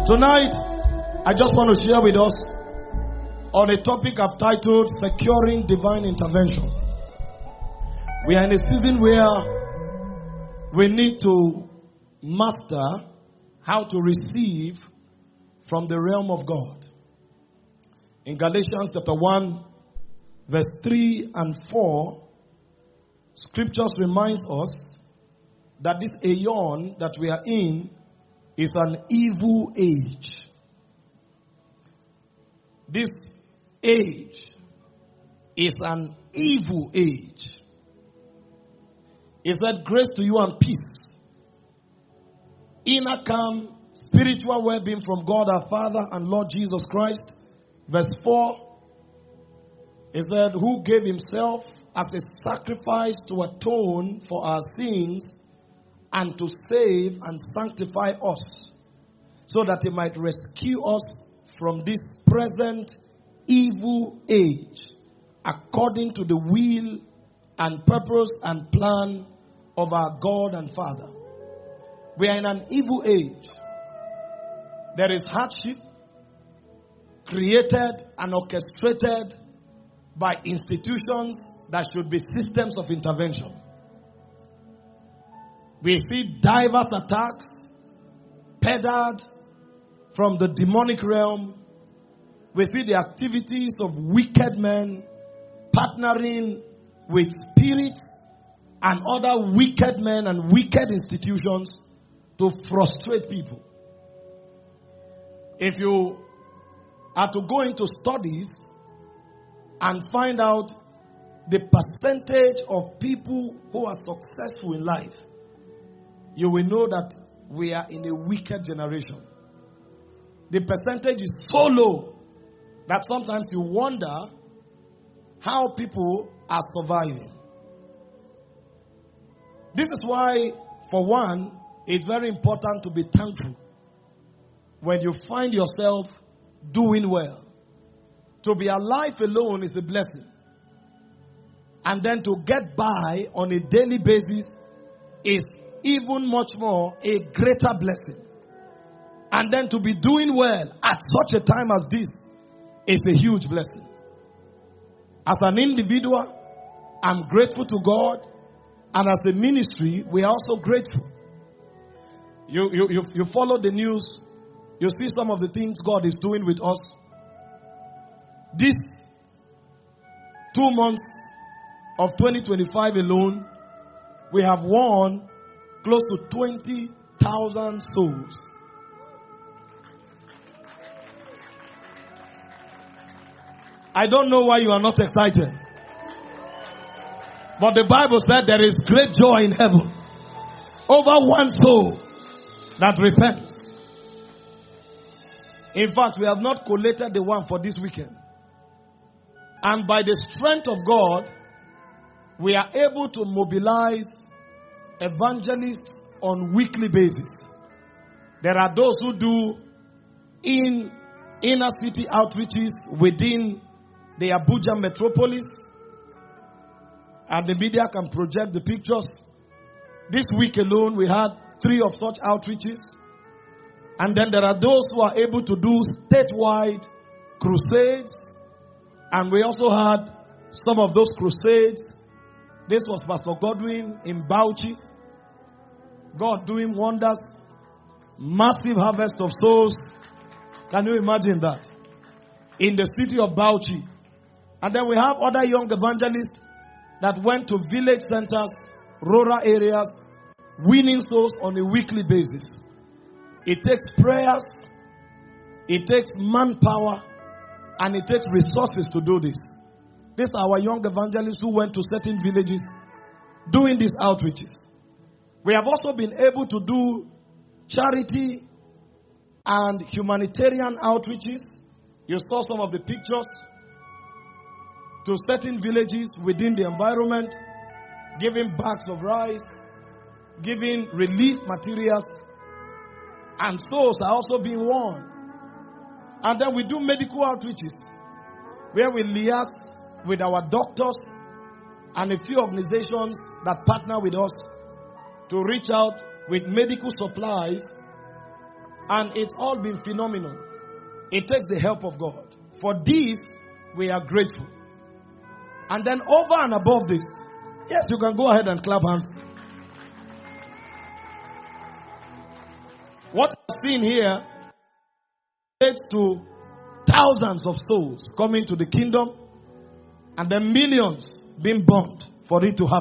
Tonight, I just want to share with us on a topic I've titled Securing Divine Intervention. We are in a season where we need to master how to receive from the realm of God. In Galatians chapter 1, verse 3 and 4, scriptures reminds us that this aeon that we are in is an evil age. This age is an evil age. Is that grace to you and peace, inner calm, spiritual well-being from God our Father and Lord Jesus Christ. Verse 4 is that who gave himself as a sacrifice to atone for our sins and to save and sanctify us, so that he might rescue us from this present evil age, according to the will and purpose and plan of our God and Father. We are in an evil age. There is hardship created and orchestrated by institutions that should be systems of intervention. We see diverse attacks peddled from the demonic realm. We see the activities of wicked men partnering with spirits and other wicked men and wicked institutions to frustrate people. If you are to go into studies and find out the percentage of people who are successful in life, you will know that we are in a wicked generation. The percentage is so low that sometimes you wonder how people are surviving. This is why, for one, it's very important to be thankful when you find yourself doing well. To be alive alone is a blessing. And then to get by on a daily basis is even much more a greater blessing. And then to be doing well at such a time as this is a huge blessing. As an individual, I'm grateful to God. And as a ministry, we are also grateful. You follow the news. You see some of the things God is doing with us. This 2 months of 2025 alone, we have won close to 20,000 souls. I don't know why you are not excited. But the Bible said there is great joy in heaven over one soul that repents. In fact, we have not collated the one for this weekend. And by the strength of God, we are able to mobilize evangelists on weekly basis. There are those who do in inner city outreaches within the Abuja metropolis, and the media can project the pictures. This week alone, we had 3 of such outreaches. And then there are those who are able to do statewide crusades. And we also had some of those crusades. This was Pastor Godwin in Bauchi. God doing wonders. Massive harvest of souls. Can you imagine that? In the city of Bauchi. And then we have other young evangelists that went to village centers, rural areas, winning souls on a weekly basis. It takes prayers, it takes manpower, and it takes resources to do this. These are our young evangelists who went to certain villages doing these outreaches. We have also been able to do charity and humanitarian outreaches. You saw some of the pictures. To certain villages within the environment, giving bags of rice, giving relief materials, and souls are also being won. And then we do medical outreaches, where we liaise with our doctors and a few organizations that partner with us to reach out with medical supplies And it's all been phenomenal. It takes the help of God. For this, we are grateful. And then over and above this, yes, you can go ahead and clap hands. What I've seen here relates to thousands of souls coming to the kingdom and then millions being born for it to happen.